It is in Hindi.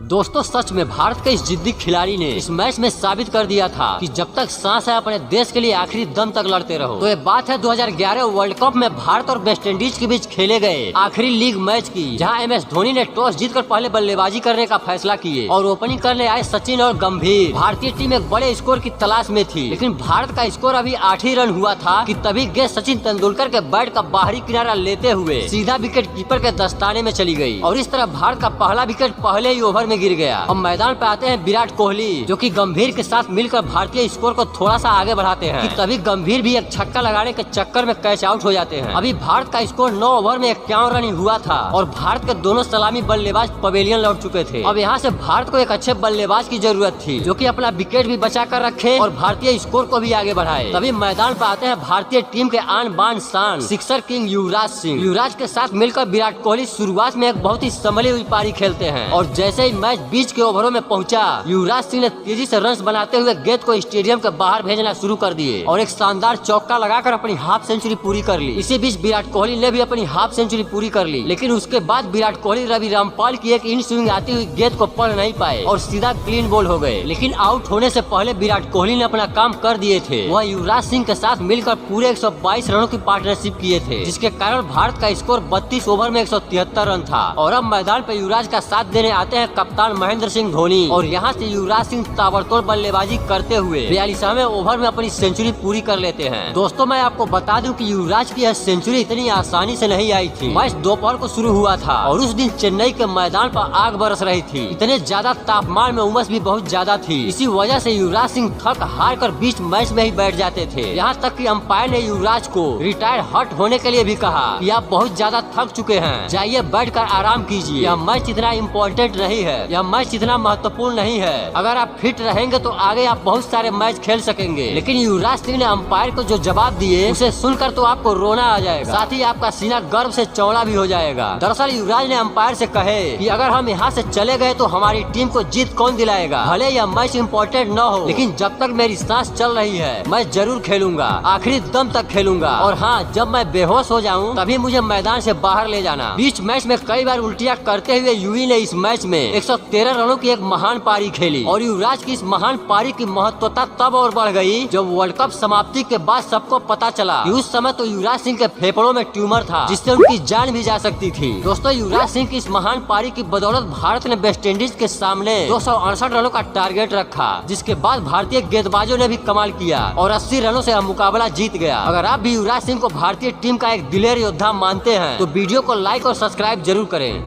दोस्तों सच में भारत के इस जिद्दी खिलाड़ी ने इस मैच में साबित कर दिया था कि जब तक सांस है अपने देश के लिए आखिरी दम तक लड़ते रहो। तो ये बात है 2011 वर्ल्ड कप में भारत और वेस्ट इंडीज के बीच खेले गए आखिरी लीग मैच की, जहां MS धोनी ने टॉस जीतकर पहले बल्लेबाजी करने का फैसला किए और ओपनिंग करने आए सचिन और गंभीर। भारतीय टीम एक बड़े स्कोर की तलाश में थी, लेकिन भारत का स्कोर अभी 8 ही रन हुआ था कि तभी गेंद सचिन तेंदुलकर के बैट का बाहरी किनारा लेते हुए सीधा विकेट कीपर के दस्ताने में चली गई और इस तरह भारत का पहला विकेट पहले ही ओवर में गिर गया। अब मैदान पे आते हैं विराट कोहली, जो कि गंभीर के साथ मिलकर भारतीय स्कोर को थोड़ा सा आगे बढ़ाते हैं कि तभी गंभीर भी एक छक्का लगाने के चक्कर में कैच आउट हो जाते हैं। अभी भारत का स्कोर 9 ओवर में 51 रन ही हुआ था और भारत के दोनों सलामी बल्लेबाज पवेलियन लौट चुके थे। अब यहाँ से भारत को एक अच्छे बल्लेबाज की जरूरत थी, जो कि अपना विकेट भी बचा कर रखे और भारतीय स्कोर को भी आगे बढ़ाए। तभी मैदान पे आते हैं भारतीय टीम के आन बान शान सिक्सर किंग युवराज सिंह। युवराज के साथ मिलकर विराट कोहली शुरुआत में एक बहुत ही संभली हुई पारी खेलते हैं और जैसे ही मैच बीच के ओवरों में पहुंचा, युवराज सिंह ने तेजी से रन्स बनाते हुए गेंद को स्टेडियम के बाहर भेजना शुरू कर दिए और एक शानदार चौका लगाकर अपनी हाफ सेंचुरी पूरी कर ली। इसी बीच विराट कोहली ने भी अपनी हाफ सेंचुरी पूरी कर ली, लेकिन उसके बाद विराट कोहली रवि रामपाल की एक इन स्विंग आती हुई गेंद को पढ़ नहीं पाए और सीधा क्लीन बॉल हो गए। लेकिन आउट होने से पहले विराट कोहली ने अपना काम कर दिए थे। वह युवराज सिंह के साथ मिलकर पूरे 122 रनों की पार्टनरशिप किए थे, जिसके कारण भारत का स्कोर 32 ओवर में 173 रन था। और अब मैदान पर युवराज का साथ देने आते हैं कप्तान महेंद्र सिंह धोनी और यहाँ से युवराज सिंह ताबड़तोड़ बल्लेबाजी करते हुए 42वें ओवर में अपनी सेंचुरी पूरी कर लेते हैं। दोस्तों मैं आपको बता दूं कि युवराज की यह सेंचुरी इतनी आसानी से नहीं आई थी। मैच दोपहर को शुरू हुआ था और उस दिन चेन्नई के मैदान पर आग बरस रही थी। इतने ज्यादा तापमान में उमस भी बहुत ज्यादा थी। इसी वजह से युवराज सिंह थक हार कर बीच मैच में ही बैठ जाते थे। यहाँ तक कि अंपायर ने युवराज को रिटायर हट होने के लिए भी कहा कि आप बहुत ज्यादा थक चुके हैं, जाइए बैठकर आराम कीजिए। यह मैच इतना इम्पोर्टेंट नहीं है, यह मैच इतना महत्वपूर्ण नहीं है। अगर आप फिट रहेंगे तो आगे आप बहुत सारे मैच खेल सकेंगे। लेकिन युवराज सिंह ने अंपायर को जो जवाब दिए उसे सुनकर तो आपको रोना आ जाएगा, साथ ही आपका सीना गर्व से चौड़ा भी हो जाएगा। दरअसल युवराज ने अंपायर से कहे कि अगर हम यहाँ से चले गए तो हमारी टीम को जीत कौन दिलाएगा। भले यह मैच इम्पोर्टेंट न हो, लेकिन जब तक मेरी सांस चल रही है मैं जरूर खेलूंगा, आखिरी दम तक खेलूंगा और हाँ, जब मैं बेहोश हो जाऊँ तभी मुझे मैदान से बाहर ले जाना। बीच मैच में कई बार उल्टियाँ करते हुए युवी ने इस मैच में 113 रनों की एक महान पारी खेली और युवराज की इस महान पारी की महत्वता तब और बढ़ गई जब वर्ल्ड कप समाप्ति के बाद सबको पता चला कि उस समय तो युवराज सिंह के फेफड़ों में ट्यूमर था, जिससे उनकी जान भी जा सकती थी। दोस्तों युवराज सिंह की इस महान पारी की बदौलत भारत ने वेस्ट इंडीज के सामने 268 रनों का टारगेट रखा, जिसके बाद भारतीय गेंदबाजों ने भी कमाल किया और 80 रनों से मुकाबला जीत गया। अगर आप भी युवराज सिंह को भारतीय टीम का एक दिलेर योद्धा मानते हैं तो वीडियो को लाइक और सब्सक्राइब जरूर करें।